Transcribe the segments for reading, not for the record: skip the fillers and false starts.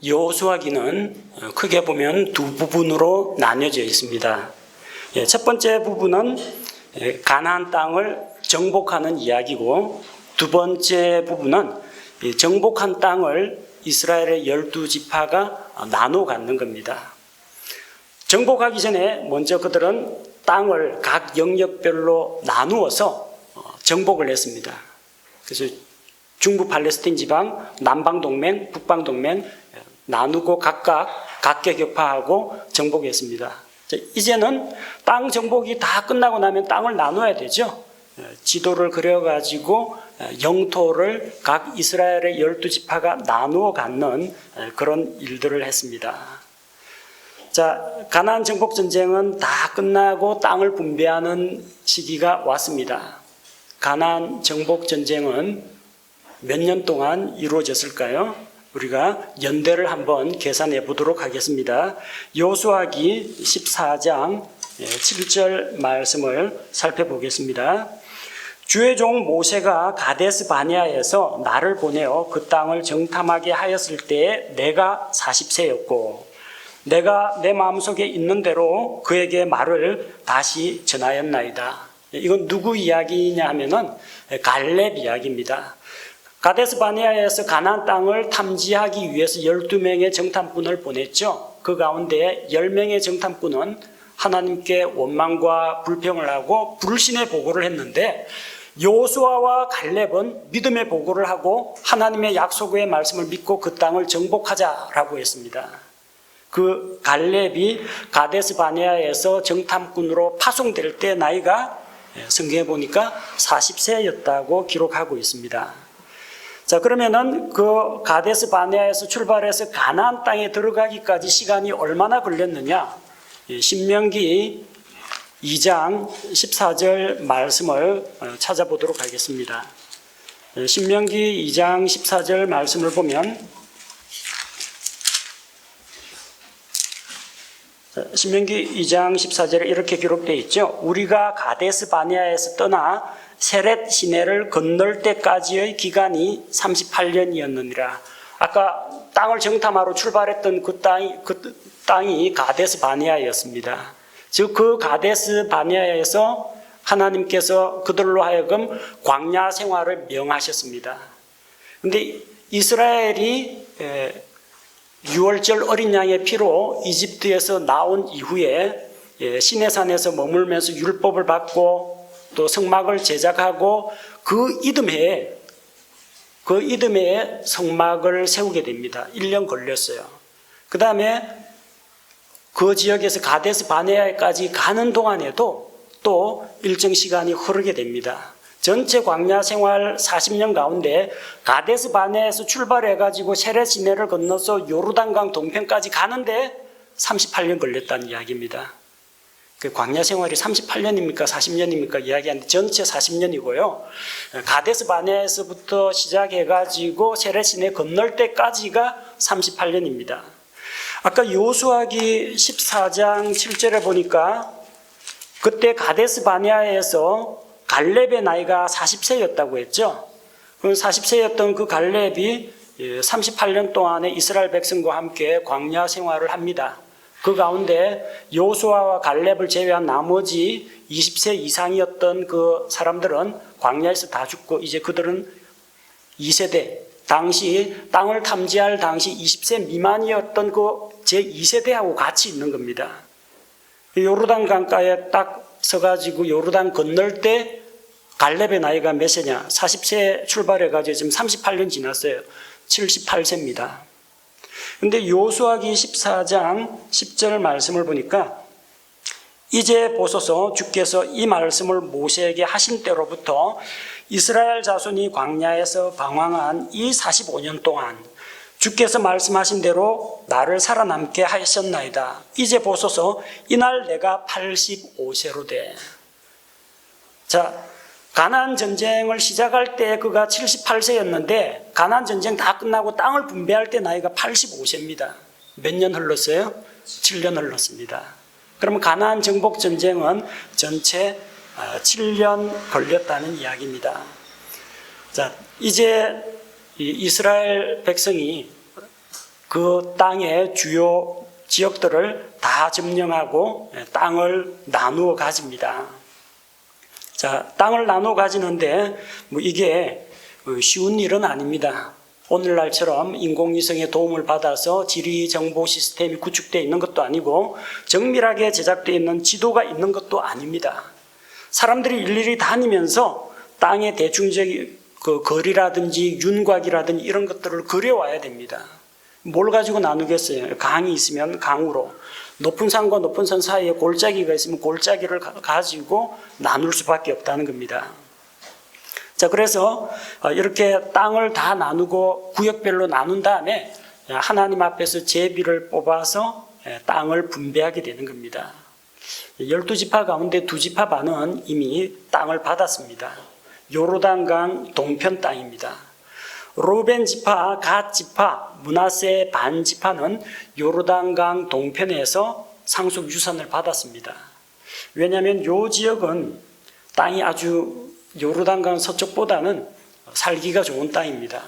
여호수아기는 크게 보면 두 부분으로 나뉘어져 있습니다. 첫 번째 부분은 가나안 땅을 정복하는 이야기고, 두 번째 부분은 정복한 땅을 이스라엘의 12지파가 나누어 갖는 겁니다. 정복하기 전에 먼저 그들은 땅을 각 영역별로 나누어서 정복을 했습니다. 그래서 중부 팔레스틴 지방, 남방 동맹, 북방 동맹 나누고 각각 각계격파하고 정복했습니다. 이제는 땅 정복이 다 끝나고 나면 땅을 나눠야 되죠. 지도를 그려가지고 영토를 각 이스라엘의 12지파가 나누어 갖는 그런 일들을 했습니다. 자, 가나안 정복 전쟁은 다 끝나고 땅을 분배하는 시기가 왔습니다. 가나안 정복 전쟁은 몇 년 동안 이루어졌을까요? 우리가 연대를 한번 계산해 보도록 하겠습니다. 여호수아기 14장 7절 말씀을 살펴보겠습니다. 주의 종 모세가 가데스 바네아에서 나를 보내어 그 땅을 정탐하게 하였을 때에 내가 40세였고 내가 내 마음속에 있는 대로 그에게 말을 다시 전하였나이다. 이건 누구 이야기냐 하면은 갈렙 이야기입니다. 가데스 바네아에서 가나안 땅을 탐지하기 위해서 12명의 정탐꾼을 보냈죠. 그 가운데 10명의 정탐꾼은 하나님께 원망과 불평을 하고 불신의 보고를 했는데, 여호수아와 갈렙은 믿음의 보고를 하고 하나님의 약속의 말씀을 믿고 그 땅을 정복하자라고 했습니다. 그 갈렙이 가데스 바네아에서 정탐꾼으로 파송될 때 나이가 성경에 보니까 40세였다고 기록하고 있습니다. 자, 그러면은 그 가데스 바네아에서 출발해서 가나안 땅에 들어가기까지 시간이 얼마나 걸렸느냐? 신명기 2장 14절 말씀을 찾아보도록 하겠습니다. 신명기 2장 14절 말씀을 보면, 신명기 2장 14절에 이렇게 기록되어 있죠. 우리가 가데스 바네아에서 떠나 세렛 시내를 건널 때까지의 기간이 38년이었느니라. 아까 땅을 정탐하러 출발했던 그 땅이 가데스 바네아였습니다. 즉 그 가데스 바네아에서 하나님께서 그들로 하여금 광야 생활을 명하셨습니다. 그런데 이스라엘이 유월절 어린 양의 피로 이집트에서 나온 이후에 시내산에서 머물면서 율법을 받고 또 성막을 제작하고 그 이듬해에 성막을 세우게 됩니다. 1년 걸렸어요. 그 다음에 그 지역에서 가데스 바네아까지 가는 동안에도 또 일정 시간이 흐르게 됩니다. 전체 광야 생활 40년 가운데 가데스 바네아에서 출발해가지고 세렛 시내를 건너서 요르단강 동편까지 가는데 38년 걸렸다는 이야기입니다. 그 광야 생활이 38년입니까 40년입니까 이야기하는데 전체 40년이고요. 가데스 바네아에서부터 시작해가지고 세렛 시내 건널 때까지가 38년입니다. 아까 여호수아기 14장 7절에 보니까 그때 가데스 바네아에서 갈렙의 나이가 40세였다고 했죠. 40세였던 그 갈렙이 38년 동안에 이스라엘 백성과 함께 광야 생활을 합니다. 그 가운데 여호수아와 갈렙을 제외한 나머지 20세 이상이었던 그 사람들은 광야에서 다 죽고 이제 그들은 2세대, 당시 땅을 탐지할 당시 20세 미만이었던 그 제2세대하고 같이 있는 겁니다. 요르단 강가에 딱 서가지고 요르단 건널 때 갈렙의 나이가 몇 세냐? 40세 출발해가지고 지금 38년 지났어요. 78세입니다. 근데 여호수아기 14장 10절 말씀을 보니까 이제 보소서 주께서 이 말씀을 모세에게 하신 때로부터 이스라엘 자손이 광야에서 방황한 이 45년 동안 주께서 말씀하신 대로 나를 살아남게 하셨나이다. 이제 보소서 이날 내가 85세로 돼. 자, 가나안 전쟁을 시작할 때 그가 78세였는데 가나안 전쟁 다 끝나고 땅을 분배할 때 나이가 85세입니다. 몇 년 흘렀어요? 7년 흘렀습니다. 그러면 가나안 정복 전쟁은 전체 7년 걸렸다는 이야기입니다. 자, 이제 이스라엘 백성이 그 땅의 주요 지역들을 다 점령하고 땅을 나누어 가집니다. 자, 땅을 나누어 가지는데 이게 쉬운 일은 아닙니다. 오늘날처럼 인공위성의 도움을 받아서 지리 정보 시스템이 구축되어 있는 것도 아니고 정밀하게 제작되어 있는 지도가 있는 것도 아닙니다. 사람들이 일일이 다니면서 땅의 대충적인 그 거리라든지 윤곽이라든지 이런 것들을 그려와야 됩니다. 뭘 가지고 나누겠어요? 강이 있으면 강으로, 높은 산과 높은 산 사이에 골짜기가 있으면 골짜기를 가지고 나눌 수밖에 없다는 겁니다. 자, 그래서 이렇게 땅을 다 나누고 구역별로 나눈 다음에 하나님 앞에서 제비를 뽑아서 땅을 분배하게 되는 겁니다. 12지파 가운데 2지파 반은 이미 땅을 받았습니다. 요르단강 동편 땅입니다. 루벤 지파, 갓 지파, 므낫세 반 지파는 요르단강 동편에서 상속 유산을 받았습니다. 왜냐하면 이 지역은 땅이 아주 요르단강 서쪽보다는 살기가 좋은 땅입니다.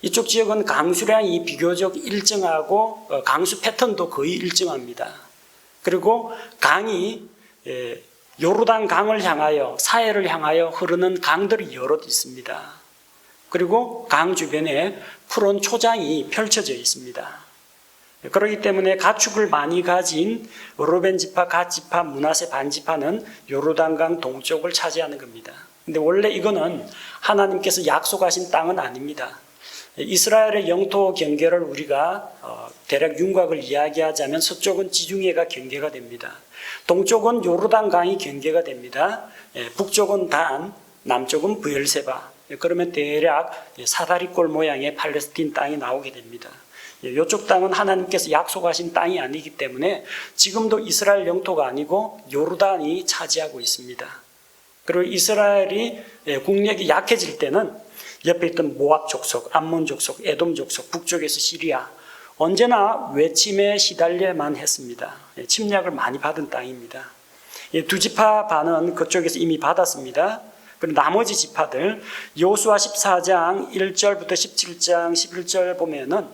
이쪽 지역은 강수량이 비교적 일정하고 강수 패턴도 거의 일정합니다. 그리고 강이 요르단 강을 향하여 사해를 향하여 흐르는 강들이 여럿 있습니다. 그리고 강 주변에 푸른 초장이 펼쳐져 있습니다. 그렇기 때문에 가축을 많이 가진 루벤 지파, 갓 지파, 므낫세 반 지파는 요르단강 동쪽을 차지하는 겁니다. 근데 원래 이거는 하나님께서 약속하신 땅은 아닙니다. 이스라엘의 영토 경계를 우리가 대략 윤곽을 이야기하자면 서쪽은 지중해가 경계가 됩니다. 동쪽은 요르단강이 경계가 됩니다. 북쪽은 단, 남쪽은 브엘세바. 그러면 대략 사다리꼴 모양의 팔레스틴 땅이 나오게 됩니다. 이쪽 땅은 하나님께서 약속하신 땅이 아니기 때문에 지금도 이스라엘 영토가 아니고 요르단이 차지하고 있습니다. 그리고 이스라엘이 국력이 약해질 때는 옆에 있던 모압 족속, 암몬 족속, 에돔 족속, 북쪽에서 시리아 언제나 외침에 시달려야만 했습니다. 침략을 많이 받은 땅입니다. 2지파 반은 그쪽에서 이미 받았습니다. 그리고 나머지 지파들 여호수아 14장 1절부터 17장 11절 보면은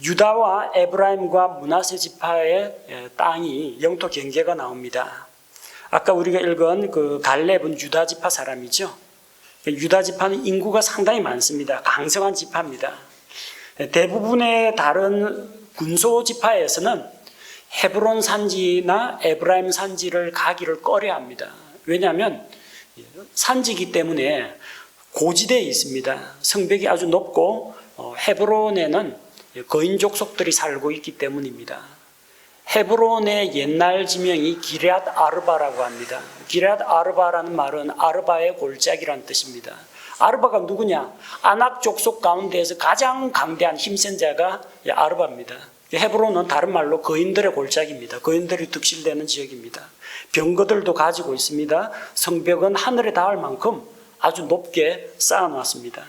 유다와 에브라임과 므낫세 지파의 땅이 영토 경계가 나옵니다. 아까 우리가 읽은 그 갈렙은 유다 지파 사람이죠. 유다 지파는 인구가 상당히 많습니다. 강성한 지파입니다. 대부분의 다른 군소 지파에서는 헤브론 산지나 에브라임 산지를 가기를 꺼려합니다. 왜냐하면 산지이기 때문에 고지대에 있습니다. 성벽이 아주 높고 헤브론에는 거인 족속들이 살고 있기 때문입니다. 헤브론의 옛날 지명이 기럇 아르바라고 합니다. 기럇 아르바라는 말은 아르바의 골짜기라는 뜻입니다. 아르바가 누구냐? 아낙 족속 가운데에서 가장 강대한 힘센 자가 아르바입니다. 헤브론은 다른 말로 거인들의 골짜기입니다. 거인들이 득실되는 지역입니다. 병거들도 가지고 있습니다. 성벽은 하늘에 닿을 만큼 아주 높게 쌓아놨습니다.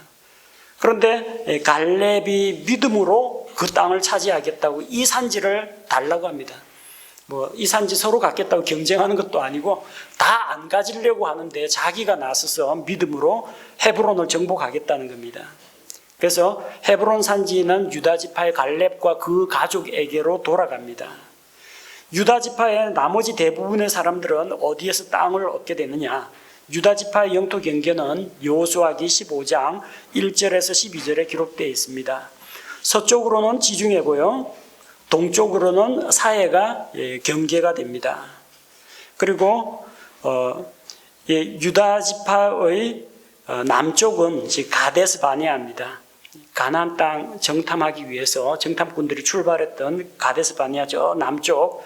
그런데 갈렙이 믿음으로 그 땅을 차지하겠다고 이 산지를 달라고 합니다. 이 산지 서로 갖겠다고 경쟁하는 것도 아니고 다 안 가지려고 하는데 자기가 나서서 믿음으로 헤브론을 정복하겠다는 겁니다. 그래서 헤브론 산지는 유다 지파의 갈렙과 그 가족에게로 돌아갑니다. 유다 지파의 나머지 대부분의 사람들은 어디에서 땅을 얻게 되느냐? 유다 지파의 영토 경계는 여호수아기 15장 1절에서 12절에 기록되어 있습니다. 서쪽으로는 지중해고요. 동쪽으로는 사해가 경계가 됩니다. 그리고 유다 지파의 남쪽은 가데스 바네아입니다. 가나안 땅 정탐하기 위해서 정탐꾼들이 출발했던 가데스 바네아 저 남쪽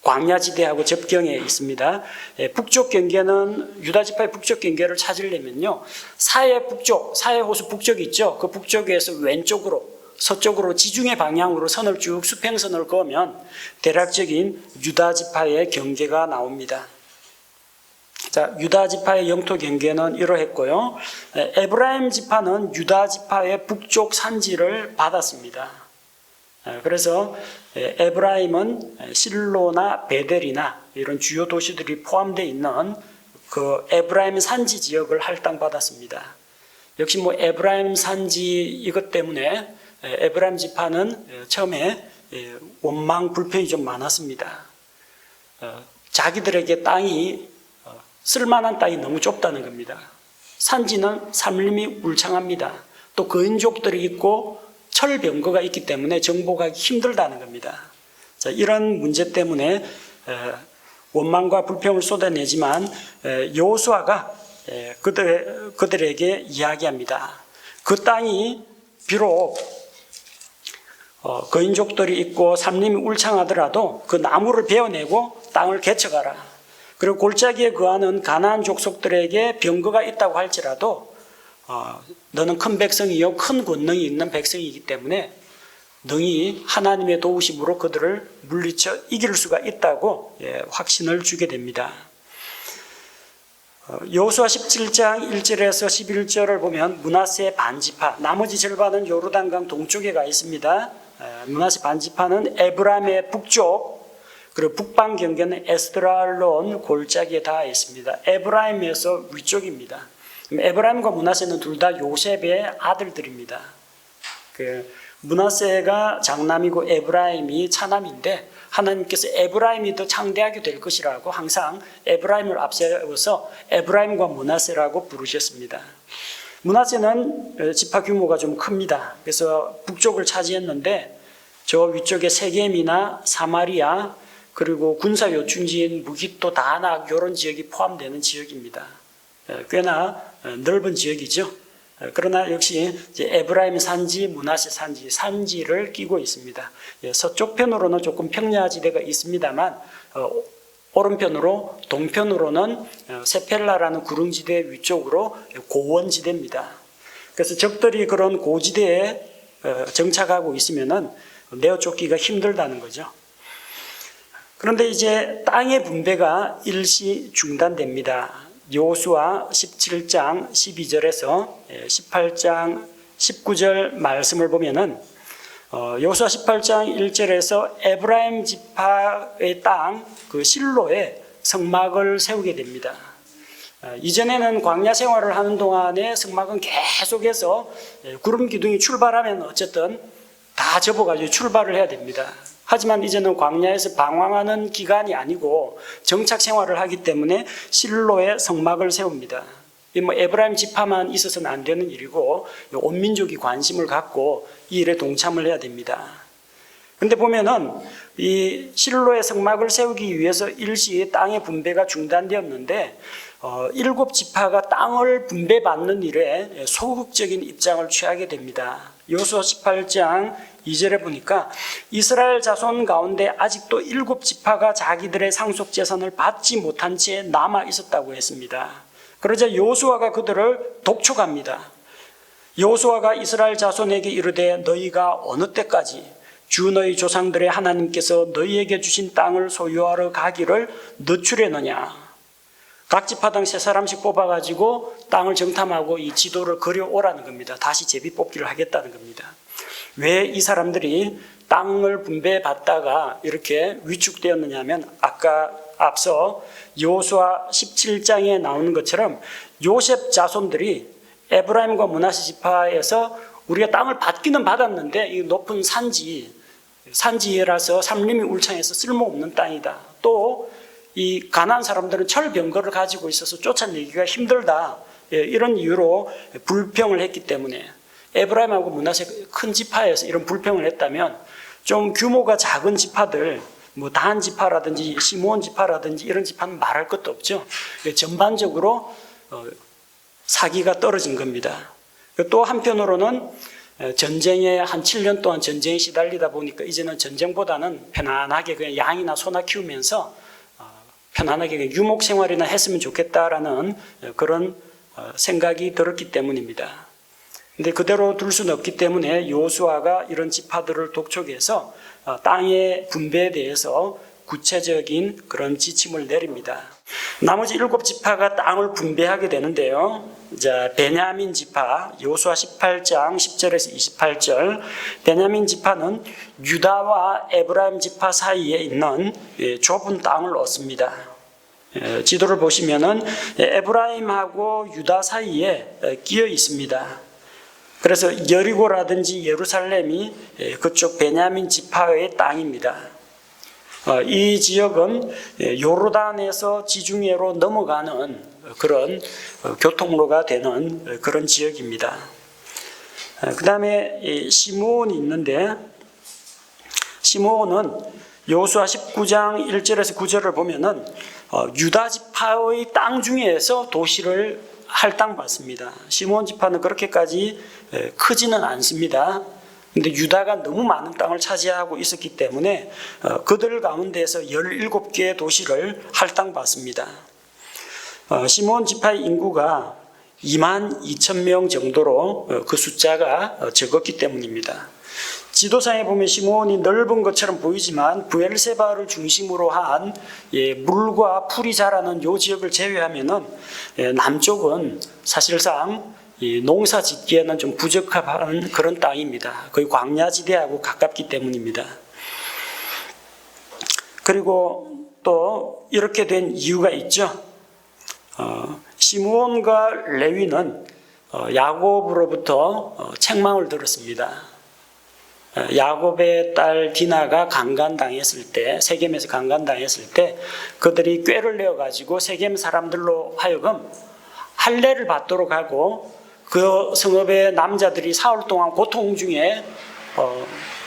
광야지대하고 접경에 있습니다. 북쪽 경계는 유다 지파의 북쪽 경계를 찾으려면요, 사해 북쪽, 사해 호수 북쪽이 있죠. 그 북쪽에서 왼쪽으로 서쪽으로 지중해 방향으로 선을 쭉 수평선을 그으면 대략적인 유다 지파의 경계가 나옵니다. 자, 유다 지파의 영토 경계는 이러했고요. 에브라임 지파는 유다 지파의 북쪽 산지를 받았습니다. 그래서 에브라임은 실로나 베델이나 이런 주요 도시들이 포함되어 있는 그 에브라임 산지 지역을 할당받았습니다. 역시 에브라임 산지 이것 때문에 에브라임 지파는 처음에 원망 불평이 좀 많았습니다. 자기들에게 땅이 쓸만한 땅이 너무 좁다는 겁니다. 산지는 산림이 울창합니다. 또 거인족들이 있고 철병거가 있기 때문에 정복하기 힘들다는 겁니다. 자, 이런 문제 때문에 원망과 불평을 쏟아내지만 여호수아가 그들에게 이야기합니다. 그 땅이 비록 거인족들이 있고 산림이 울창하더라도 그 나무를 베어내고 땅을 개척하라. 그리고 골짜기에 거하는 가나안 족속들에게 병거가 있다고 할지라도 너는 큰 백성이요 큰 권능이 있는 백성이기 때문에 능히 하나님의 도우심으로 그들을 물리쳐 이길 수가 있다고 확신을 주게 됩니다. 여호수아 17장 1절에서 11절을 보면 므낫세 반지파, 나머지 절반은 요르단강 동쪽에 가 있습니다. 므낫세 반지파는 에브라임의 북쪽, 그리고 북방 경계는 에스드랄론 골짜기에 닿아 있습니다. 에브라임에서 위쪽입니다. 에브라임과 므낫세는 둘 다 요셉의 아들들입니다. 므낫세가 장남이고 에브라임이 차남인데 하나님께서 에브라임이 더 창대하게 될 것이라고 항상 에브라임을 앞세워서 에브라임과 므낫세라고 부르셨습니다. 므낫세는 지파 규모가 좀 큽니다. 그래서 북쪽을 차지했는데 저 위쪽에 세겜이나 사마리아 그리고 군사 요충지인 무깃도 다낙 이런 지역이 포함되는 지역입니다. 꽤나 넓은 지역이죠. 그러나 역시 이제 에브라임 산지, 므낫세 산지, 산지를 끼고 있습니다. 서쪽 편으로는 조금 평야지대가 있습니다만 오른편으로 동편으로는 세펠라라는 구릉지대 위쪽으로 고원지대입니다. 그래서 적들이 그런 고지대에 정착하고 있으면은 내어 쫓기가 힘들다는 거죠. 그런데 이제 땅의 분배가 일시 중단됩니다. 여호수아 17장 12절에서 18장 19절 말씀을 보면은 여호수아 18장 1절에서 에브라임 지파의 땅 그 실로에 성막을 세우게 됩니다. 이전에는 광야 생활을 하는 동안에 성막은 계속해서 구름 기둥이 출발하면 어쨌든 다 접어가지고 출발을 해야 됩니다. 하지만 이제는 광야에서 방황하는 기간이 아니고 정착 생활을 하기 때문에 실로에 성막을 세웁니다. 에브라임 지파만 있어서는 안 되는 일이고 온 민족이 관심을 갖고 이 일에 동참을 해야 됩니다. 그런데 보면은 이 실로에 성막을 세우기 위해서 일시 땅의 분배가 중단되었는데 7지파가 땅을 분배받는 일에 소극적인 입장을 취하게 됩니다. 여호수아 18장 2절에 보니까 이스라엘 자손 가운데 아직도 7지파가 자기들의 상속 재산을 받지 못한 채 남아 있었다고 했습니다. 그러자 여호수아가 그들을 독촉합니다. 여호수아가 이스라엘 자손에게 이르되 너희가 어느 때까지 주 너희 조상들의 하나님께서 너희에게 주신 땅을 소유하러 가기를 늦추려느냐. 각 지파당 3사람씩 뽑아가지고 땅을 정탐하고 이 지도를 그려오라는 겁니다. 다시 제비 뽑기를 하겠다는 겁니다. 왜 이 사람들이 땅을 분배받다가 이렇게 위축되었느냐 하면 앞서 여호수아 17장에 나오는 것처럼 요셉 자손들이 에브라임과 므낫세 지파에서 우리가 땅을 받기는 받았는데 이 높은 산지라서 산림이 울창해서 쓸모없는 땅이다. 또 이 가나안 사람들은 철병거를 가지고 있어서 쫓아내기가 힘들다. 이런 이유로 불평을 했기 때문에 에브라임하고 므낫세 큰 지파에서 이런 불평을 했다면 좀 규모가 작은 지파들 단 지파라든지 시므온 지파라든지 이런 지파는 말할 것도 없죠. 전반적으로 사기가 떨어진 겁니다. 또 한편으로는 전쟁에 한 7년 동안 전쟁에 시달리다 보니까 이제는 전쟁보다는 편안하게 그냥 양이나 소나 키우면서 편안하게 유목 생활이나 했으면 좋겠다라는 그런 생각이 들었기 때문입니다. 근데 그대로 둘 수는 없기 때문에 여호수아가 이런 지파들을 독촉해서 땅의 분배에 대해서 구체적인 그런 지침을 내립니다. 나머지 7지파가 땅을 분배하게 되는데요. 자, 베냐민 지파, 여호수아 18장 10절에서 28절. 베냐민 지파는 유다와 에브라임 지파 사이에 있는 좁은 땅을 얻습니다. 지도를 보시면은 에브라임하고 유다 사이에 끼어 있습니다. 그래서 여리고라든지 예루살렘이 그쪽 베냐민 지파의 땅입니다. 이 지역은 요르단에서 지중해로 넘어가는 그런 교통로가 되는 그런 지역입니다. 그 다음에 시므온이 있는데, 시므온은 여호수아 19장 1절에서 9절을 보면은 유다 지파의 땅 중에서 도시를 할당받습니다. 시므온 지파는 그렇게까지 크지는 않습니다. 근데 유다가 너무 많은 땅을 차지하고 있었기 때문에 그들 가운데에서 17개의 도시를 할당받습니다. 시므온 지파의 인구가 22,000명 정도로 그 숫자가 적었기 때문입니다. 지도상에 보면 시므온이 넓은 것처럼 보이지만 브엘세바를 중심으로 한 물과 풀이 자라는 이 지역을 제외하면은 남쪽은 사실상 농사 짓기에는 좀 부적합한 그런 땅입니다. 거의 광야지대하고 가깝기 때문입니다. 그리고 또 이렇게 된 이유가 있죠. 시므온과 레위는 야곱으로부터 책망을 들었습니다. 야곱의 딸 디나가 강간당했을 때, 세겜에서 강간당했을 때 그들이 꾀를 내어가지고 세겜 사람들로 하여금 할례를 받도록 하고 그 성읍의 남자들이 사흘 동안 고통 중에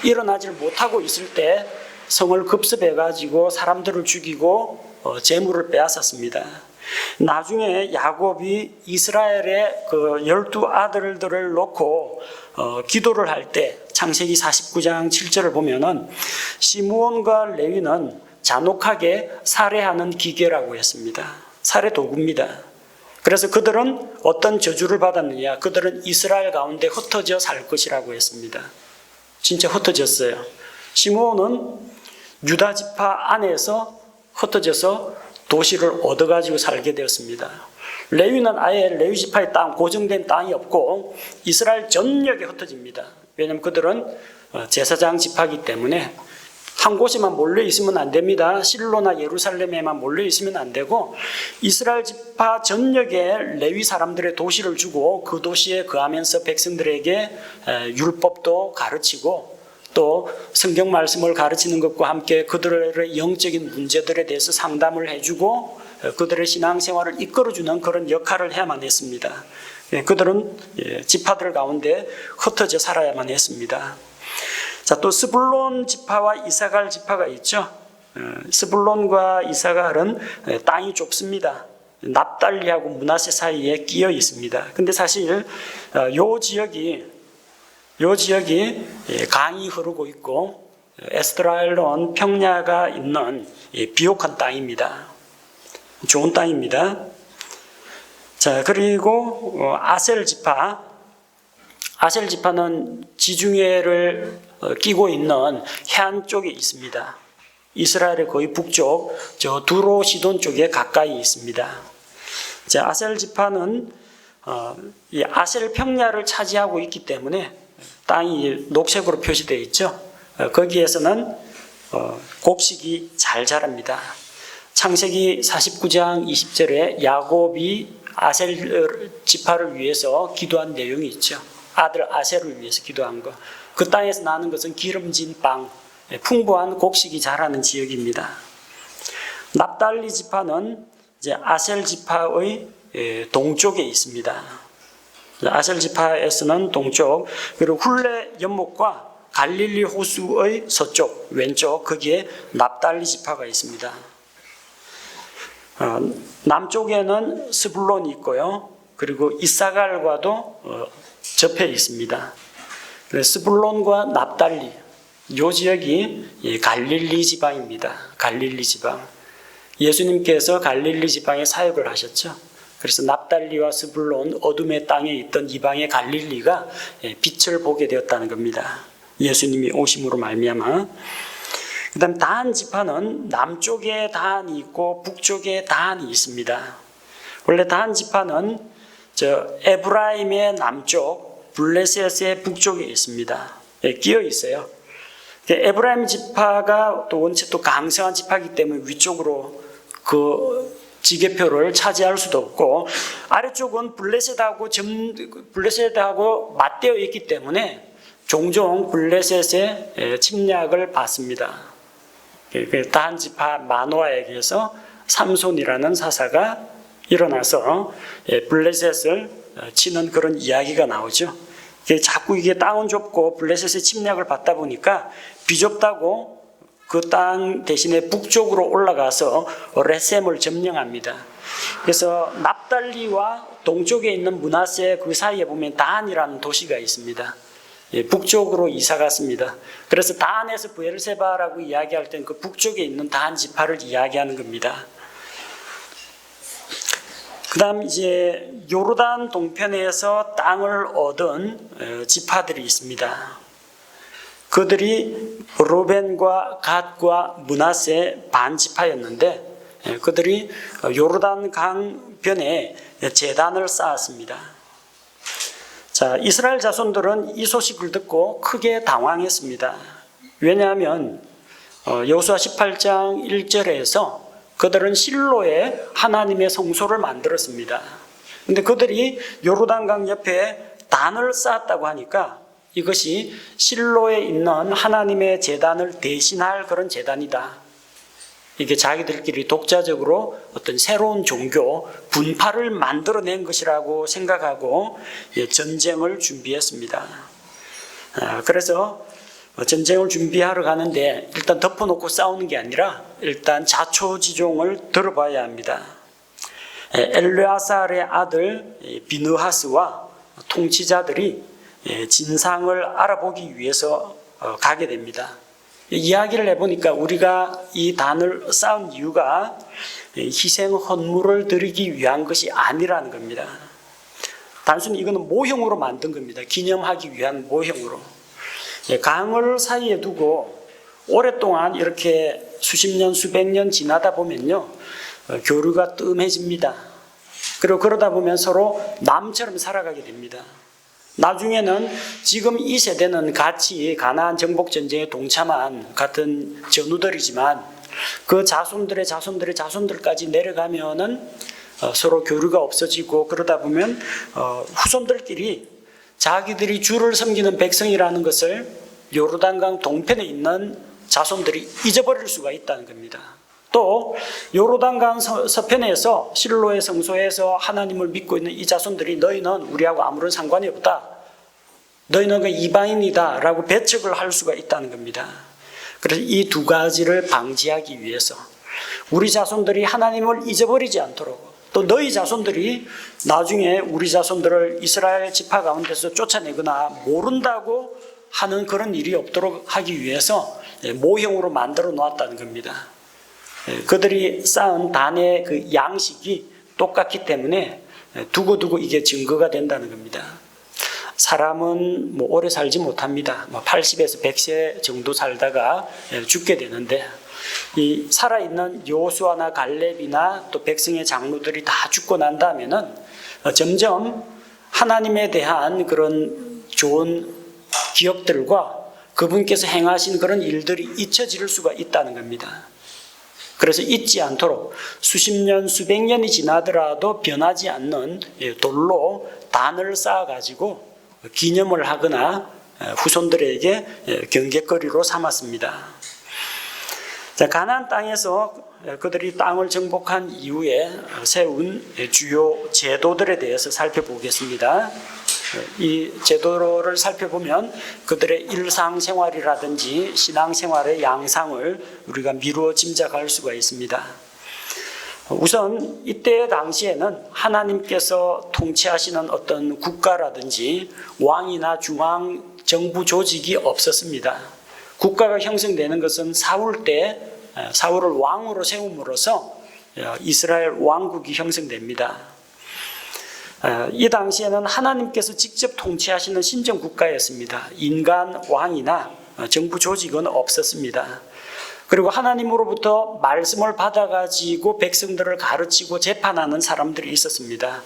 일어나지를 못하고 있을 때 성을 급습해가지고 사람들을 죽이고 재물을 빼앗았습니다. 나중에 야곱이 이스라엘의 그 12아들들을 놓고 기도를 할 때 창세기 49장 7절을 보면은 시므온과 레위는 잔혹하게 살해하는 기계라고 했습니다. 살해 도구입니다. 그래서 그들은 어떤 저주를 받았느냐? 그들은 이스라엘 가운데 흩어져 살 것이라고 했습니다. 진짜 흩어졌어요. 시므온은 유다 지파 안에서 흩어져서 도시를 얻어가지고 살게 되었습니다. 레위는 아예 레위 지파의 땅, 고정된 땅이 없고 이스라엘 전역에 흩어집니다. 왜냐하면 그들은 제사장 지파이기 때문에 한 곳에만 몰려 있으면 안 됩니다. 실로나 예루살렘에만 몰려 있으면 안 되고 이스라엘 지파 전역에 레위 사람들의 도시를 주고 그 도시에 거하면서 백성들에게 율법도 가르치고 또 성경 말씀을 가르치는 것과 함께 그들의 영적인 문제들에 대해서 상담을 해주고 그들의 신앙생활을 이끌어주는 그런 역할을 해야만 했습니다. 그들은 지파들 가운데 흩어져 살아야만 했습니다. 자, 또 스불론 지파와 이사갈 지파가 있죠. 스불론과 이사갈은 땅이 좁습니다. 납달리하고 므낫세 사이에 끼어 있습니다. 근데 사실 요 지역이 강이 흐르고 있고 에스드라엘론 평야가 있는 비옥한 땅입니다. 좋은 땅입니다. 자, 그리고 아셀 지파는 지중해를 끼고 있는 해안 쪽에 있습니다. 이스라엘의 거의 북쪽, 저 두로 시돈 쪽에 가까이 있습니다. 자, 아셀 지파는 이 아셀 평야를 차지하고 있기 때문에 땅이 녹색으로 표시되어 있죠. 거기에서는 곡식이 잘 자랍니다. 창세기 49장 20절에 야곱이 아셀 지파를 위해서 기도한 내용이 있죠. 아들 아셀을 위해서 기도한 거. 그 땅에서 나는 것은 기름진 빵, 풍부한 곡식이 자라는 지역입니다. 납달리 지파는 이제 아셀 지파의 동쪽에 있습니다. 아셀 지파에서는 동쪽, 그리고 훌레 연못과 갈릴리 호수의 서쪽, 왼쪽, 거기에 납달리 지파가 있습니다. 남쪽에는 스불론이 있고요. 그리고 이사갈과도 접해 있습니다. 스불론과 납달리, 이 지역이 갈릴리 지방입니다. 갈릴리 지방. 예수님께서 갈릴리 지방에 사역을 하셨죠. 그래서 납달리와 스불론, 어둠의 땅에 있던 이방의 갈릴리가 빛을 보게 되었다는 겁니다. 예수님이 오심으로 말미암아. 그 다음 단 지파는 남쪽에 단이 있고 북쪽에 단이 있습니다. 원래 단 지파는 에브라임의 남쪽, 블레셋의 북쪽에 있습니다. 끼어 있어요. 에브라임 지파가 또 원체 또 강성한 지파이기 때문에 위쪽으로 그 지게표를 차지할 수도 없고 아래쪽은 블레셋하고 맞대어 있기 때문에 종종 블레셋의 침략을 받습니다. 다한 지파 마노아에게서 삼손이라는 사사가 일어나서 블레셋을 치는 그런 이야기가 나오죠. 자꾸 이게 땅은 좁고 블레셋의 침략을 받다 보니까 비좁다고 그 땅 대신에 북쪽으로 올라가서 레셈을 점령합니다. 그래서 납달리와 동쪽에 있는 므낫세 그 사이에 보면 단이라는 도시가 있습니다. 북쪽으로 이사 갔습니다. 그래서 단에서 브엘세바라고 이야기할 땐 그 북쪽에 있는 단 지파를 이야기하는 겁니다. 그 다음 이제 요르단 동편에서 땅을 얻은 지파들이 있습니다. 그들이 루벤과 갓과 므낫세 반지파였는데 그들이 요르단 강변에 제단을 쌓았습니다. 자, 이스라엘 자손들은 이 소식을 듣고 크게 당황했습니다. 왜냐하면 여호수아 18장 1절에서 그들은 실로에 하나님의 성소를 만들었습니다. 근데 그들이 요르단강 옆에 단을 쌓았다고 하니까 이것이 실로에 있는 하나님의 제단을 대신할 그런 제단이다. 이게 자기들끼리 독자적으로 어떤 새로운 종교, 분파를 만들어낸 것이라고 생각하고 전쟁을 준비했습니다. 그래서 전쟁을 준비하러 가는데 일단 덮어놓고 싸우는 게 아니라 일단 자초지종을 들어봐야 합니다. 엘르아살의 아들 비느하스와 통치자들이 진상을 알아보기 위해서 가게 됩니다. 이야기를 해보니까 우리가 이 단을 쌓은 이유가 희생 헌물을 드리기 위한 것이 아니라는 겁니다. 단순히 이거는 모형으로 만든 겁니다. 기념하기 위한 모형으로. 강을 사이에 두고 오랫동안 이렇게 수십 년, 수백 년 지나다 보면요, 교류가 뜸해집니다. 그리고 그러다 보면 서로 남처럼 살아가게 됩니다. 나중에는 지금 이 세대는 같이 가나안 정복 전쟁에 동참한 같은 전우들이지만 그 자손들의 자손들까지 내려가면은 서로 교류가 없어지고 그러다 보면 후손들끼리 자기들이 주를 섬기는 백성이라는 것을 요르단강 동편에 있는 자손들이 잊어버릴 수가 있다는 겁니다. 또 요르단강 서편에서 실로의 성소에서 하나님을 믿고 있는 이 자손들이 너희는 우리하고 아무런 상관이 없다, 너희는 그 이방인이다 라고 배척을 할 수가 있다는 겁니다. 그래서 이 두 가지를 방지하기 위해서 우리 자손들이 하나님을 잊어버리지 않도록, 또 너희 자손들이 나중에 우리 자손들을 이스라엘 지파 가운데서 쫓아내거나 모른다고 하는 그런 일이 없도록 하기 위해서 모형으로 만들어 놓았다는 겁니다. 그들이 쌓은 단의 그 양식이 똑같기 때문에 두고두고 이게 증거가 된다는 겁니다. 사람은 오래 살지 못합니다. 80에서 100세 정도 살다가 죽게 되는데 이 살아있는 여호수아나 갈렙이나 또 백성의 장로들이 다 죽고 난 다음에는 점점 하나님에 대한 그런 좋은 기억들과 그분께서 행하신 그런 일들이 잊혀질 수가 있다는 겁니다. 그래서 잊지 않도록 수십 년, 수백 년이 지나더라도 변하지 않는 돌로 단을 쌓아가지고 기념을 하거나 후손들에게 경계거리로 삼았습니다. 자, 가나안 땅에서 그들이 땅을 정복한 이후에 세운 주요 제도들에 대해서 살펴보겠습니다. 이 제도를 살펴보면 그들의 일상생활이라든지 신앙생활의 양상을 우리가 미루어 짐작할 수가 있습니다. 우선 이때 당시에는 하나님께서 통치하시는 어떤 국가라든지 왕이나 중앙 정부 조직이 없었습니다. 국가가 형성되는 것은 사울 때 사울을 왕으로 세움으로써 이스라엘 왕국이 형성됩니다. 이 당시에는 하나님께서 직접 통치하시는 신정 국가였습니다. 인간 왕이나 정부 조직은 없었습니다. 그리고 하나님으로부터 말씀을 받아가지고 백성들을 가르치고 재판하는 사람들이 있었습니다.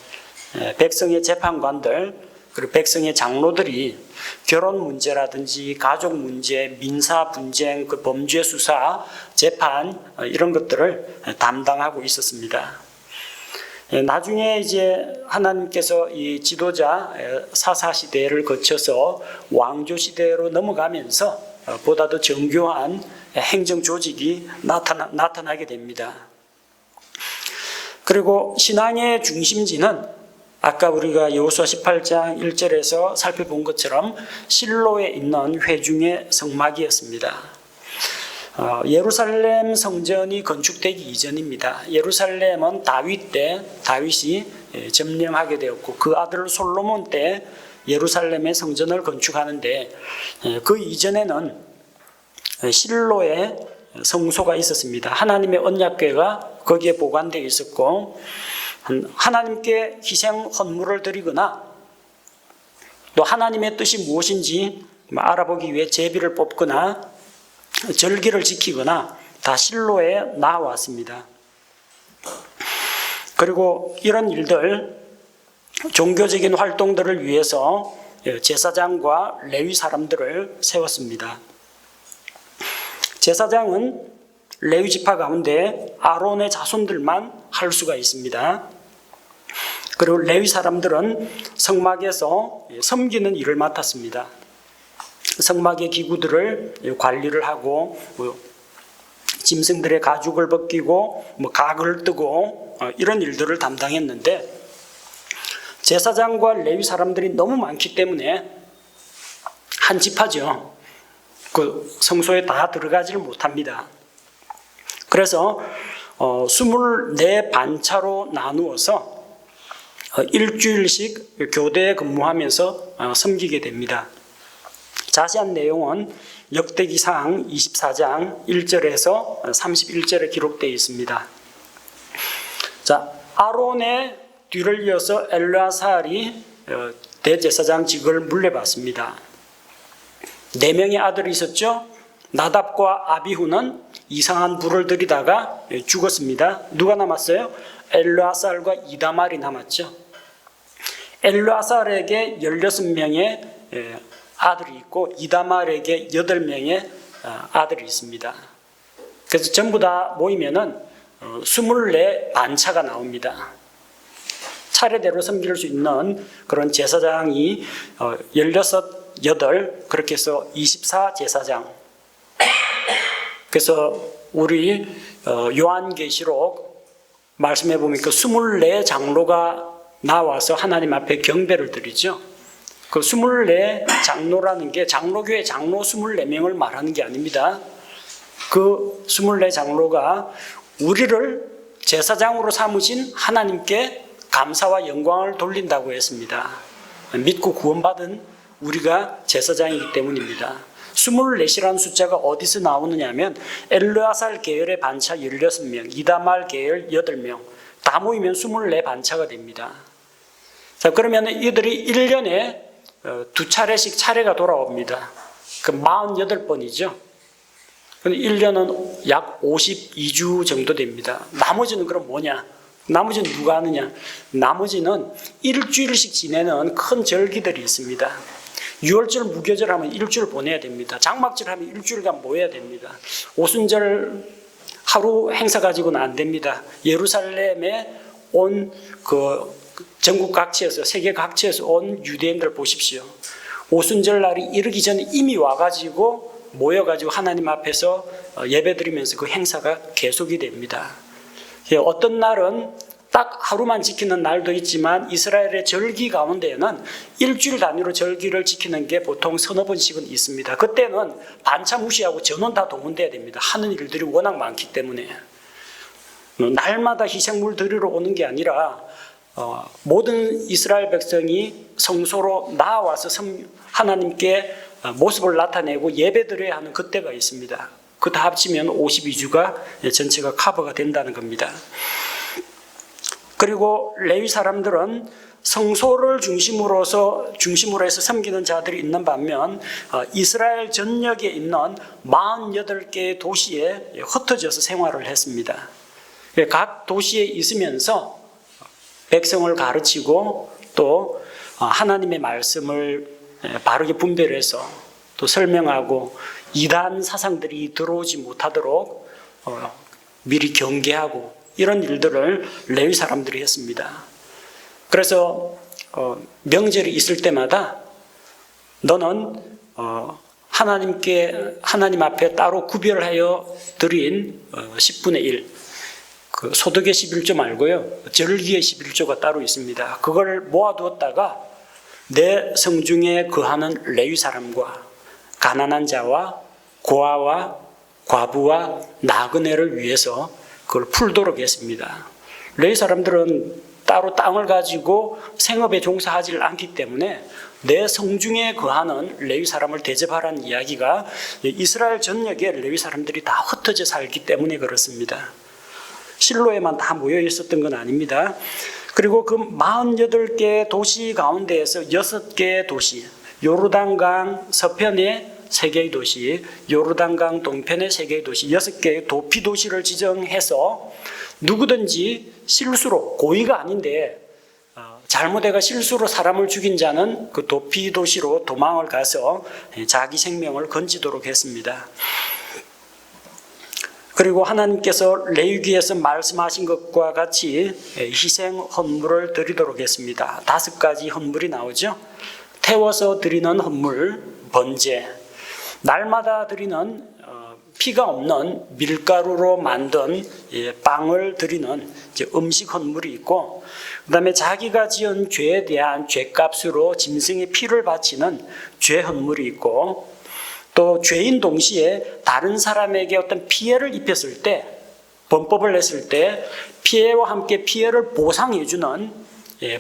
백성의 재판관들, 그리고 백성의 장로들이 결혼 문제라든지 가족 문제, 민사 분쟁, 범죄 수사, 재판 이런 것들을 담당하고 있었습니다. 나중에 이제 하나님께서 이 지도자 사사 시대를 거쳐서 왕조 시대로 넘어가면서 보다 더 정교한 행정 조직이 나타나게 됩니다. 그리고 신앙의 중심지는 아까 우리가 여호수아 18장 1절에서 살펴본 것처럼 실로에 있는 회중의 성막이었습니다. 예루살렘 성전이 건축되기 이전입니다. 예루살렘은 다윗 때 다윗이 점령하게 되었고 그 아들 솔로몬 때 예루살렘의 성전을 건축하는데 그 이전에는 실로에 성소가 있었습니다. 하나님의 언약궤가 거기에 보관되어 있었고 하나님께 희생 헌물을 드리거나 또 하나님의 뜻이 무엇인지 알아보기 위해 제비를 뽑거나 절기를 지키거나 다 실로에 나왔습니다. 그리고 이런 일들, 종교적인 활동들을 위해서 제사장과 레위 사람들을 세웠습니다. 제사장은 레위 지파 가운데 아론의 자손들만 할 수가 있습니다. 그리고 레위 사람들은 성막에서 섬기는 일을 맡았습니다. 성막의 기구들을 관리를 하고 짐승들의 가죽을 벗기고 각을 뜨고 이런 일들을 담당했는데 제사장과 레위 사람들이 너무 많기 때문에 한 지파죠. 그 성소에 다 들어가지를 못합니다. 그래서 24반차로 나누어서 일주일씩 교대에 근무하면서 섬기게 됩니다. 자세한 내용은 역대기상 24장 1절에서 31절에 기록되어 있습니다. 자, 아론의 뒤를 이어서 엘르아살이 대제사장직을 물려받습니다. 4명의 아들이 있었죠. 나답과 아비후는 이상한 불을 들이다가 죽었습니다. 누가 남았어요? 엘르아살과 이다말이 남았죠. 엘르아살에게 16명의 아들이 있고 이다말에게 8명의 아들이 있습니다. 그래서 전부 다 모이면은 24반차가 나옵니다. 차례대로 섬길 수 있는 그런 제사장이 16, 8 그렇게 해서 24제사장. 그래서 우리 요한계시록 말씀해 보니까 24장로가 나와서 하나님 앞에 경배를 드리죠. 그 24장로라는 게 장로교회 장로 24명을 말하는 게 아닙니다. 그 24장로가 우리를 제사장으로 삼으신 하나님께 감사와 영광을 돌린다고 했습니다. 믿고 구원받은 우리가 제사장이기 때문입니다. 24이라는 숫자가 어디서 나오느냐 하면 엘르아살 계열의 반차 16명, 이다말 계열 8명 다 모이면 24반차가 됩니다. 자, 그러면 이들이 1년에 2차례씩 차례가 돌아옵니다. 그 48번이죠. 1년은 약 52주 정도 됩니다. 나머지는 그럼 뭐냐? 나머지는 누가 하느냐? 나머지는 일주일씩 지내는 큰 절기들이 있습니다. 6월절 무교절 하면 일주일 보내야 됩니다. 장막절 하면 일주일간 모여야 됩니다. 오순절 하루 행사 가지고는 안 됩니다. 예루살렘에 온 전국 각지에서 세계 각지에서 온 유대인들 보십시오. 오순절 날이 이르기 전에 이미 와가지고 모여가지고 하나님 앞에서 예배드리면서 그 행사가 계속이 됩니다. 어떤 날은 딱 하루만 지키는 날도 있지만 이스라엘의 절기 가운데에는 일주일 단위로 절기를 지키는 게 보통 서너 번씩은 있습니다. 그때는 반차 무시하고 전원 다 동원돼야 됩니다. 하는 일들이 워낙 많기 때문에. 날마다 희생물 드리러 오는 게 아니라 모든 이스라엘 백성이 성소로 나와서 하나님께 모습을 나타내고 예배드려야 하는 그때가 있습니다. 그 다 합치면 52주가 전체가 커버가 된다는 겁니다. 그리고 레위 사람들은 성소를 중심으로 해서 섬기는 자들이 있는 반면 이스라엘 전역에 있는 48개의 도시에 흩어져서 생활을 했습니다. 각 도시에 있으면서 백성을 가르치고 또 하나님의 말씀을 바르게 분별해서 또 설명하고 이단 사상들이 들어오지 못하도록 미리 경계하고 이런 일들을 레위 사람들이 했습니다. 그래서 명절이 있을 때마다 너는 하나님 앞에 따로 구별하여 드린 10분의 1, 그 소득의 11조 말고요, 절기의 11조가 따로 있습니다. 그걸 모아두었다가 내 성중에 거하는 레위 사람과 가난한 자와 고아와 과부와 나그네를 위해서 그걸 풀도록 했습니다. 레위 사람들은 따로 땅을 가지고 생업에 종사하지 않기 때문에 내 성중에 거하는 레위 사람을 대접하라는 이야기가 이스라엘 전역에 레위 사람들이 다 흩어져 살기 때문에 그렇습니다. 실로에만 다 모여 있었던 건 아닙니다. 그리고 그 48개 도시 가운데에서 6개의 도시, 요르단강 서편에 3개의 도시, 요르단강 동편에 3개의 도시, 6개의 도피 도시를 지정해서 누구든지 실수로, 고의가 아닌데 잘못해가 실수로 사람을 죽인 자는 그 도피 도시로 도망을 가서 자기 생명을 건지도록 했습니다. 그리고 하나님께서 레위기에서 말씀하신 것과 같이 희생 헌물을 드리도록 했습니다. 5가지 헌물이 나오죠. 태워서 드리는 헌물, 번제, 날마다 드리는 피가 없는 밀가루로 만든 빵을 드리는 음식 헌물이 있고, 그 다음에 자기가 지은 죄에 대한 죄값으로 짐승의 피를 바치는 죄 헌물이 있고, 또 죄인 동시에 다른 사람에게 어떤 피해를 입혔을 때, 범법을 했을 때 피해와 함께 피해를 보상해주는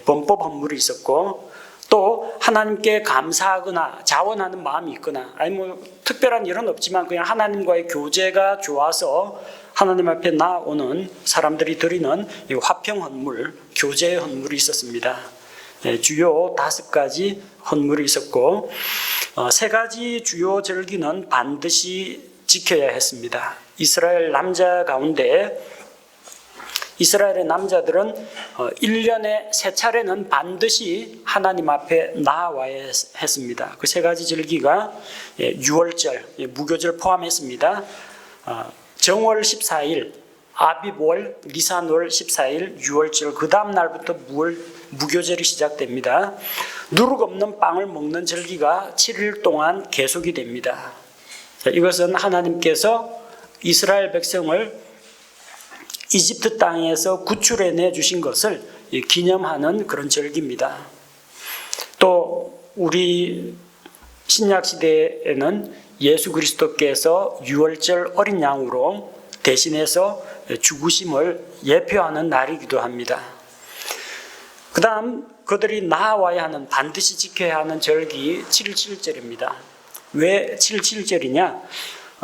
범법 헌물이 있었고, 또 하나님께 감사하거나 자원하는 마음이 있거나, 아니 특별한 일은 없지만 그냥 하나님과의 교제가 좋아서 하나님 앞에 나오는 사람들이 드리는 화평 헌물, 교제 헌물이 있었습니다. 주요 5가지 헌물이 있었고, 3가지 주요 절기는 반드시 지켜야 했습니다. 이스라엘 남자 가운데 이스라엘의 남자들은 1년에 3차례는 반드시 하나님 앞에 나와야 했습니다. 그 3가지 절기가 유월절, 무교절 포함했습니다. 정월 14일, 아비월, 니산월 14일, 유월절, 그 다음 날부터 무교절이 시작됩니다. 누룩 없는 빵을 먹는 절기가 7일 동안 계속이 됩니다. 이것은 하나님께서 이스라엘 백성을 이집트 땅에서 구출해내 주신 것을 기념하는 그런 절기입니다. 또 우리 신약 시대에는 예수 그리스도께서 유월절 어린 양으로 대신해서 죽으심을 예표하는 날이기도 합니다. 그 다음 그들이 나아와야 하는, 반드시 지켜야 하는 절기 7.7절입니다. 왜 7.7절이냐?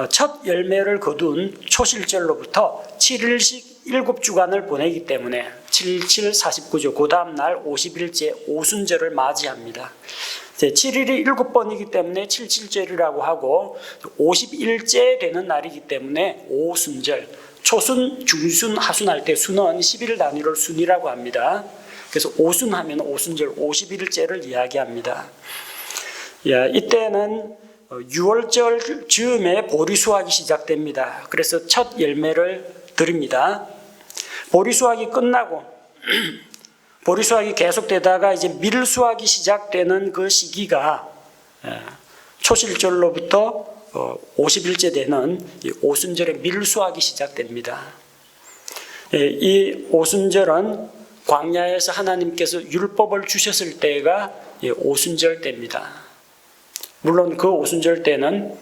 첫 열매를 거둔 초실절로부터 7일씩 7주간을 보내기 때문에 7, 49조, 그 다음 날 50일째 오순절을 맞이합니다. 7일이 7번이기 때문에 7.7절이라고 하고, 50일째 되는 날이기 때문에 오순절, 초순, 중순, 하순 할 때 순은 10일 단위를 순이라고 합니다. 그래서 오순하면 오순절, 50일째를 이야기합니다. 이때는 6월절 즈음에 보리 수확이 시작됩니다. 그래서 첫 열매를 드립니다. 보리 수확이 끝나고 보리 수확이 계속되다가 이제 밀 수확이 시작되는 그 시기가 초실절로부터 50일째 되는 오순절에 밀 수확이 시작됩니다. 이 오순절은 광야에서 하나님께서 율법을 주셨을 때가 오순절 때입니다. 물론 그 오순절 때는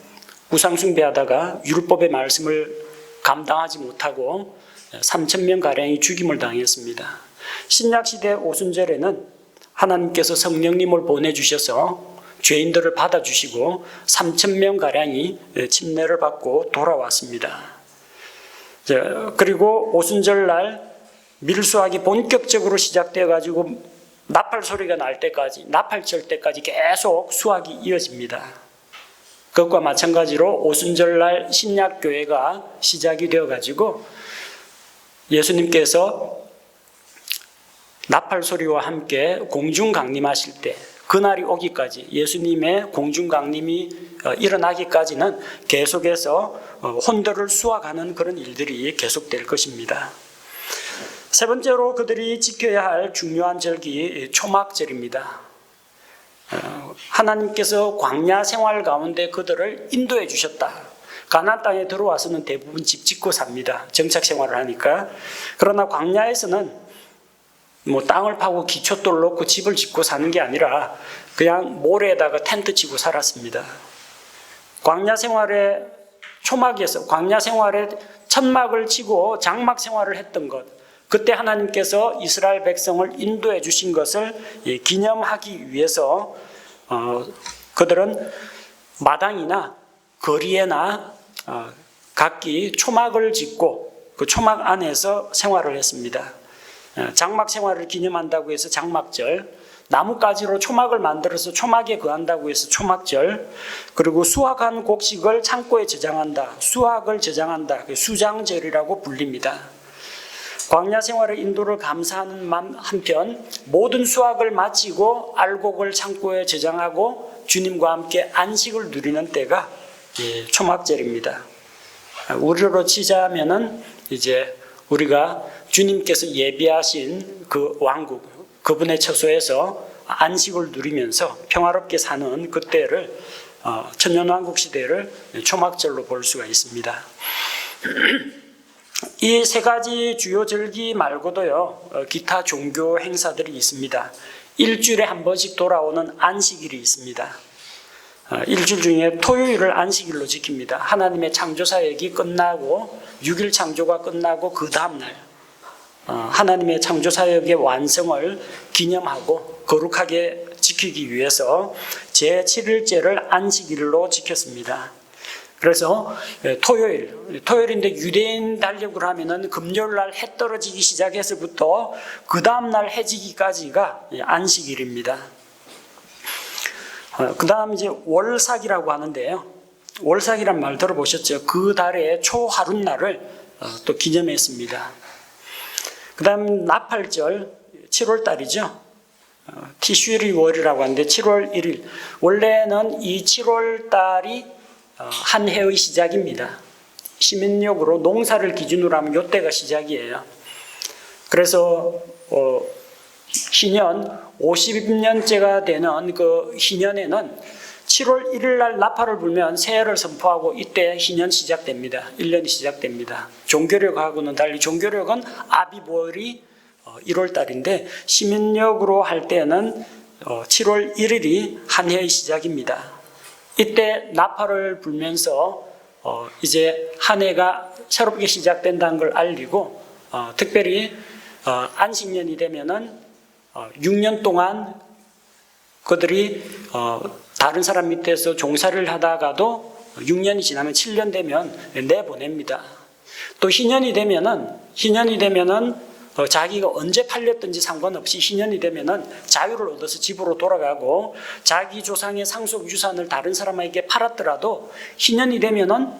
우상숭배하다가 율법의 말씀을 감당하지 못하고 3,000명가량이 죽임을 당했습니다. 신약시대 오순절에는 하나님께서 성령님을 보내주셔서 죄인들을 받아주시고 3,000명가량이 침례를 받고 돌아왔습니다. 그리고 오순절날 밀수확이 본격적으로 시작되어가지고 나팔 소리가 날 때까지, 나팔철 때까지 계속 수확이 이어집니다. 그것과 마찬가지로 오순절날 신약교회가 시작이 되어가지고 예수님께서 나팔 소리와 함께 공중 강림하실 때, 그날이 오기까지, 예수님의 공중 강림이 일어나기까지는 계속해서 혼도를 수확하는 그런 일들이 계속될 것입니다. 세 번째로 그들이 지켜야 할 중요한 절기 초막절입니다. 하나님께서 광야 생활 가운데 그들을 인도해 주셨다. 가나안 땅에 들어와서는 대부분 집 짓고 삽니다. 정착 생활을 하니까. 그러나 광야에서는 땅을 파고 기초돌 놓고 집을 짓고 사는 게 아니라 그냥 모래에다가 텐트 치고 살았습니다. 광야 생활의 초막에서 광야 생활에 천막을 치고 장막 생활을 했던 것, 그때 하나님께서 이스라엘 백성을 인도해 주신 것을 기념하기 위해서 그들은 마당이나 거리에나 각기 초막을 짓고 그 초막 안에서 생활을 했습니다. 장막 생활을 기념한다고 해서 장막절, 나뭇가지로 초막을 만들어서 초막에 거한다고 해서 초막절, 그리고 수확한 곡식을 창고에 저장한다, 수확을 저장한다, 수장절이라고 불립니다. 광야 생활의 인도를 감사하는 한편 모든 수확을 마치고 알곡을 창고에 저장하고 주님과 함께 안식을 누리는 때가 초막절입니다. 우리로 치자면은 이제 우리가 주님께서 예비하신 그 왕국, 그분의 처소에서 안식을 누리면서 평화롭게 사는 그때를 천년왕국 시대를 초막절로 볼 수가 있습니다. 이 세 가지 주요 절기 말고도요, 기타 종교 행사들이 있습니다. 일주일에 한 번씩 돌아오는 안식일이 있습니다. 일주일 중에 토요일을 안식일로 지킵니다. 하나님의 창조사역이 끝나고 6일 창조가 끝나고 그 다음날 하나님의 창조사역의 완성을 기념하고 거룩하게 지키기 위해서 제7일째를 안식일로 지켰습니다. 그래서 토요일인데 유대인 달력으로 하면은 금요일날 해 떨어지기 시작해서부터 그 다음날 해 지기까지가 안식일입니다. 그 다음 이제 월삭이라고 하는데요. 월삭이란 말 들어보셨죠? 그 달의 초하룻날을 또 기념했습니다. 그 다음 나팔절, 7월달이죠. 티슈리월이라고 하는데 7월 1일. 원래는 이 7월달이 한 해의 시작입니다. 시민력으로 농사를 기준으로 하면 이때가 시작이에요. 그래서 희년 50년째가 되는 그 희년에는 7월 1일 날 나팔을 불면 새해를 선포하고 이때 희년 시작됩니다. 1년이 시작됩니다. 종교력하고는 달리 종교력은 아비월이 1월 달인데 시민력으로 할 때는 7월 1일이 한 해의 시작입니다. 이때 나팔을 불면서 이제 한 해가 새롭게 시작된다는 걸 알리고 특별히 안식년이 되면은 6년 동안 그들이 다른 사람 밑에서 종살이를 하다가도 6년이 지나면 7년 되면 내보냅니다. 또 희년이 되면은 자기가 언제 팔렸든지 상관없이 희년이 되면은 자유를 얻어서 집으로 돌아가고 자기 조상의 상속 유산을 다른 사람에게 팔았더라도 희년이 되면은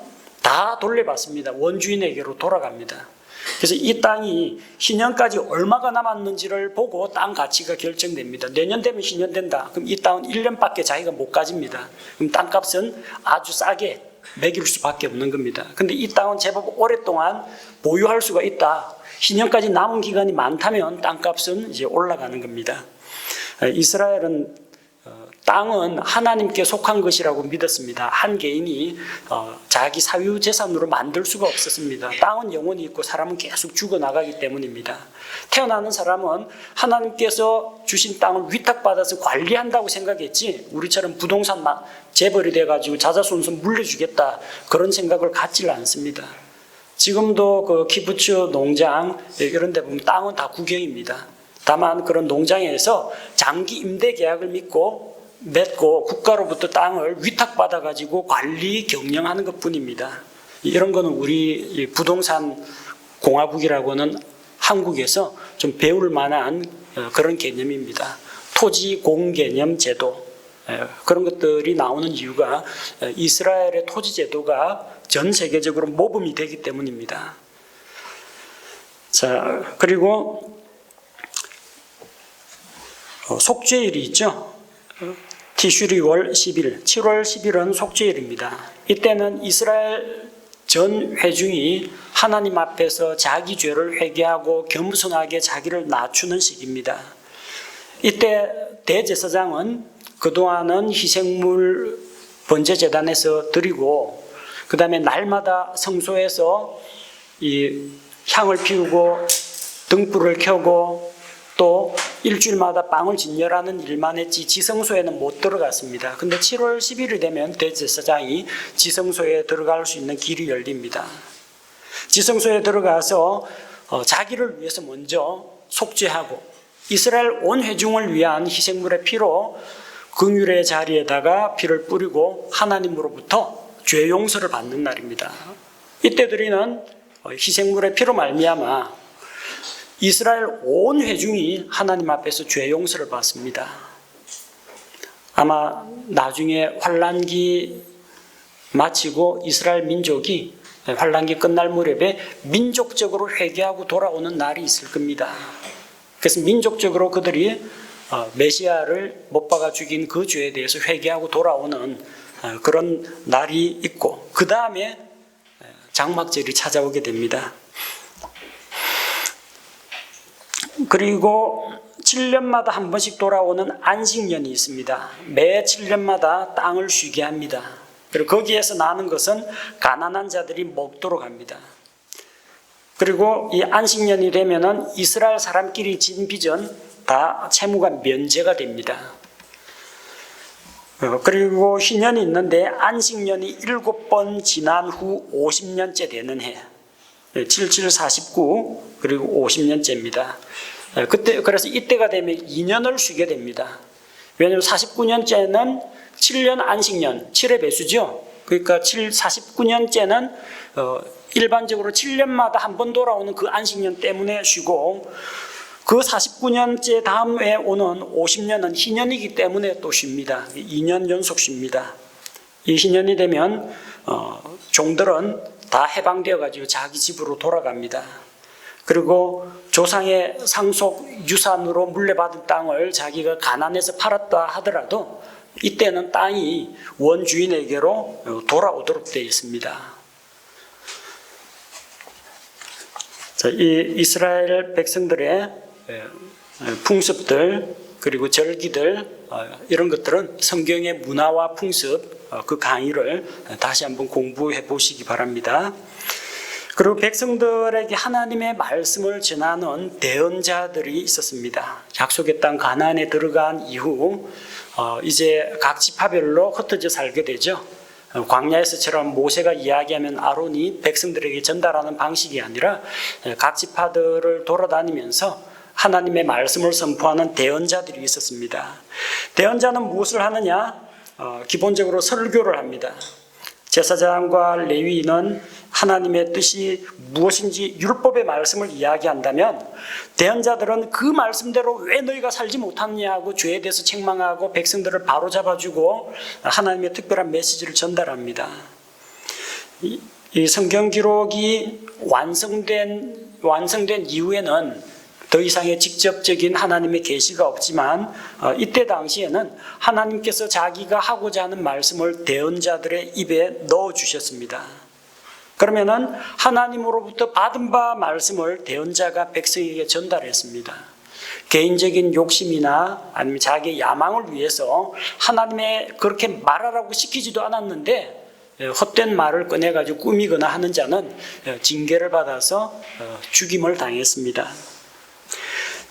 다 돌려받습니다. 원주인에게로 돌아갑니다. 그래서 이 땅이 희년까지 얼마가 남았는지를 보고 땅 가치가 결정됩니다. 내년 되면 희년 된다. 그럼 이 땅은 1년밖에 자기가 못 가집니다. 그럼 땅값은 아주 싸게 매길 수밖에 없는 겁니다. 근데 이 땅은 제법 오랫동안 보유할 수가 있다. 희년까지 남은 기간이 많다면 땅값은 이제 올라가는 겁니다. 이스라엘은 땅은 하나님께 속한 것이라고 믿었습니다. 한 개인이 자기 사유 재산으로 만들 수가 없었습니다. 땅은 영원히 있고 사람은 계속 죽어나가기 때문입니다. 태어나는 사람은 하나님께서 주신 땅을 위탁받아서 관리한다고 생각했지 우리처럼 부동산 재벌이 돼가지고 자자손손 물려주겠다 그런 생각을 갖지를 않습니다. 지금도 그 키부츠 농장 이런 데 보면 땅은 다 국영입니다. 다만 그런 농장에서 장기 임대 계약을 맺고 국가로부터 땅을 위탁받아가지고 관리 경영하는 것뿐입니다. 이런 거는 우리 부동산 공화국이라고는 한국에서 좀 배울 만한 그런 개념입니다. 토지 공개념 제도 그런 것들이 나오는 이유가 이스라엘의 토지 제도가 전 세계적으로 모범이 되기 때문입니다. 자, 그리고 속죄일이 있죠. 티슈리월 10일, 7월 10일은 속죄일입니다. 이때는 이스라엘 전 회중이 하나님 앞에서 자기 죄를 회개하고 겸손하게 자기를 낮추는 시기입니다. 이때 대제사장은 그동안은 희생물 번제제단에서 드리고 그 다음에 날마다 성소에서 이 향을 피우고 등불을 켜고 또 일주일마다 빵을 진열하는 일만 했지 지성소에는 못 들어갔습니다. 근데 7월 10일이 되면 대제사장이 지성소에 들어갈 수 있는 길이 열립니다. 지성소에 들어가서 자기를 위해서 먼저 속죄하고 이스라엘 온 회중을 위한 희생물의 피로 긍휼의 자리에다가 피를 뿌리고 하나님으로부터 죄 용서를 받는 날입니다. 이때 드리는 희생물의 피로 말미암아 이스라엘 온 회중이 하나님 앞에서 죄 용서를 받습니다. 아마 나중에 환란기 마치고 이스라엘 민족이 환란기 끝날 무렵에 민족적으로 회개하고 돌아오는 날이 있을 겁니다. 그래서 민족적으로 그들이 메시아를 못 박아 죽인 그 죄에 대해서 회개하고 돌아오는 그런 날이 있고 그 다음에 장막절이 찾아오게 됩니다. 그리고 7년마다 한 번씩 돌아오는 안식년이 있습니다. 매 7년마다 땅을 쉬게 합니다. 그리고 거기에서 나는 것은 가난한 자들이 먹도록 합니다. 그리고 이 안식년이 되면은 이스라엘 사람끼리 진 빚은 다 채무가 면제가 됩니다. 그리고 희년이 있는데 안식년이 7번 지난 후 50년째 되는 해. 77, 49 그리고 50년째입니다. 그래서 이때가 되면 2년을 쉬게 됩니다. 왜냐하면 49년째는 7년 안식년, 7의 배수죠. 그러니까 49년째는 일반적으로 7년마다 한 번 돌아오는 그 안식년 때문에 쉬고 그 49년째 다음에 오는 50년은 희년이기 때문에 또 쉽니다. 2년 연속 쉽니다. 이 희년이 되면 종들은 다 해방되어 가지고 자기 집으로 돌아갑니다. 그리고 조상의 상속 유산으로 물려받은 땅을 자기가 가난해서 팔았다 하더라도 이때는 땅이 원주인에게로 돌아오도록 되어 있습니다. 자, 이 이스라엘 백성들의 풍습들 그리고 절기들 이런 것들은 성경의 문화와 풍습 그 강의를 다시 한번 공부해 보시기 바랍니다. 그리고 백성들에게 하나님의 말씀을 전하는 대언자들이 있었습니다. 약속의 땅 가나안에 들어간 이후 이제 각 지파별로 흩어져 살게 되죠. 광야에서처럼 모세가 이야기하면 아론이 백성들에게 전달하는 방식이 아니라 각 지파들을 돌아다니면서 하나님의 말씀을 선포하는 대언자들이 있었습니다. 대언자는 무엇을 하느냐? 기본적으로 설교를 합니다. 제사장과 레위인은 하나님의 뜻이 무엇인지 율법의 말씀을 이야기한다면 대언자들은 그 말씀대로 왜 너희가 살지 못하느냐고 죄에 대해서 책망하고 백성들을 바로잡아주고 하나님의 특별한 메시지를 전달합니다. 이 성경 기록이 완성된 이후에는 더 이상의 직접적인 하나님의 계시가 없지만 이때 당시에는 하나님께서 자기가 하고자 하는 말씀을 대언자들의 입에 넣어주셨습니다. 그러면은 하나님으로부터 받은 바 말씀을 대언자가 백성에게 전달했습니다. 개인적인 욕심이나 아니면 자기의 야망을 위해서 하나님의 그렇게 말하라고 시키지도 않았는데 헛된 말을 꺼내가지고 꾸미거나 하는 자는 징계를 받아서 죽임을 당했습니다.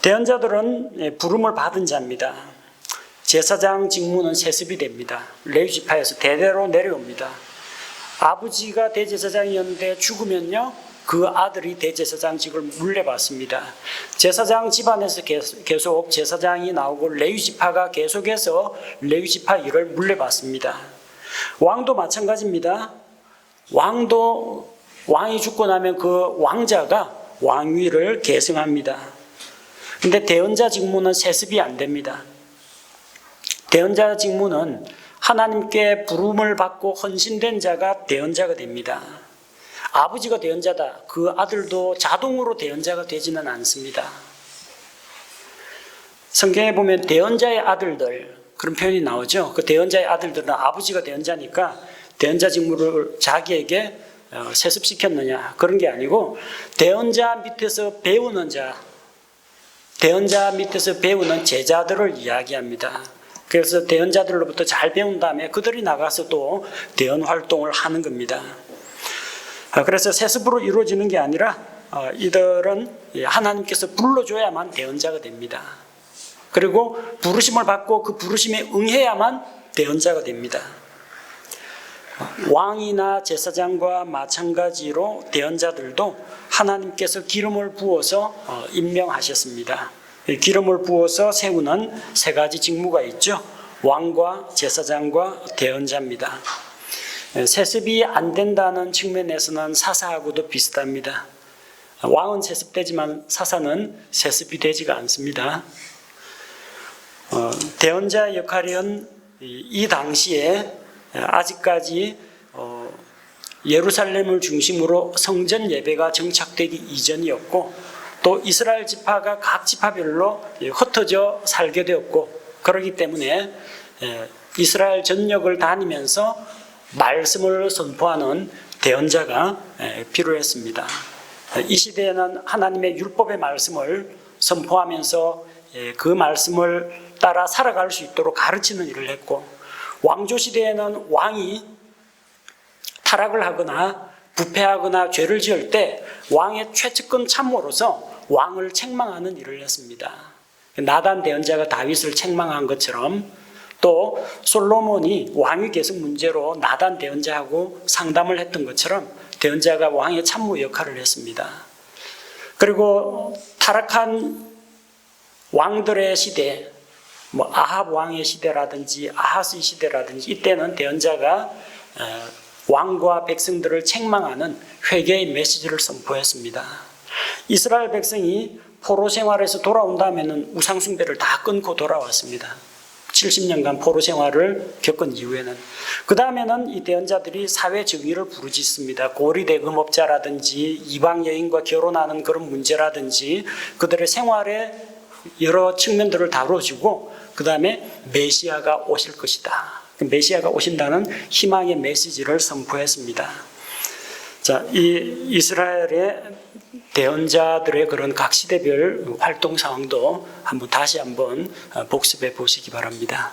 대언자들은 부름을 받은 자입니다. 제사장 직무는 세습이 됩니다. 레위 지파에서 대대로 내려옵니다. 아버지가 대제사장이었는데 죽으면요 그 아들이 대제사장직을 물려받습니다. 제사장 집안에서 계속 제사장이 나오고 레위 지파가 계속해서 레위 지파 일을 물려받습니다. 왕도 마찬가지입니다. 왕이 죽고 나면 그 왕자가 왕위를 계승합니다. 근데 대언자 직무는 세습이 안 됩니다. 대언자 직무는 하나님께 부름을 받고 헌신된 자가 대언자가 됩니다. 아버지가 대언자다. 그 아들도 자동으로 대언자가 되지는 않습니다. 성경에 보면 대언자의 아들들 그런 표현이 나오죠. 그 대언자의 아들들은 아버지가 대언자니까 대언자 직무를 자기에게 세습시켰느냐 그런 게 아니고 대언자 밑에서 배우는 제자들을 이야기합니다. 그래서 대언자들로부터 잘 배운 다음에 그들이 나가서 또 대언 활동을 하는 겁니다. 그래서 세습으로 이루어지는 게 아니라 이들은 하나님께서 불러줘야만 대언자가 됩니다. 그리고 부르심을 받고 그 부르심에 응해야만 대언자가 됩니다. 왕이나 제사장과 마찬가지로 대언자들도 하나님께서 기름을 부어서 임명하셨습니다. 기름을 부어서 세우는 세 가지 직무가 있죠. 왕과 제사장과 대언자입니다. 세습이 안 된다는 측면에서는 사사하고도 비슷합니다. 왕은 세습되지만 사사는 세습이 되지가 않습니다. 대언자 역할은 이 당시에 아직까지 예루살렘을 중심으로 성전 예배가 정착되기 이전이었고 또 이스라엘 지파가 각 지파별로 흩어져 살게 되었고 그렇기 때문에 이스라엘 전역을 다니면서 말씀을 선포하는 대언자가 필요했습니다. 이 시대에는 하나님의 율법의 말씀을 선포하면서 그 말씀을 따라 살아갈 수 있도록 가르치는 일을 했고 왕조 시대에는 왕이 타락을 하거나 부패하거나 죄를 지을 때 왕의 최측근 참모로서 왕을 책망하는 일을 했습니다. 나단 대언자가 다윗을 책망한 것처럼 또 솔로몬이 왕위 계승 문제로 나단 대언자하고 상담을 했던 것처럼 대언자가 왕의 참모 역할을 했습니다. 그리고 타락한 왕들의 시대, 아합 왕의 시대라든지 아하스의 시대라든지 이때는 대언자가 왕과 백성들을 책망하는 회개의 메시지를 선포했습니다. 이스라엘 백성이 포로 생활에서 돌아온 다음에는 우상 숭배를 다 끊고 돌아왔습니다. 70년간 포로 생활을 겪은 이후에는 그 다음에는 이 대언자들이 사회 정의를 부르짖습니다. 고리 대금업자라든지 이방 여인과 결혼하는 그런 문제라든지 그들의 생활의 여러 측면들을 다뤄주고 그 다음에 메시아가 오실 것이다. 메시아가 오신다는 희망의 메시지를 선포했습니다. 자, 이 이스라엘의 대언자들의 그런 각 시대별 활동 상황도 다시 한번 복습해 보시기 바랍니다.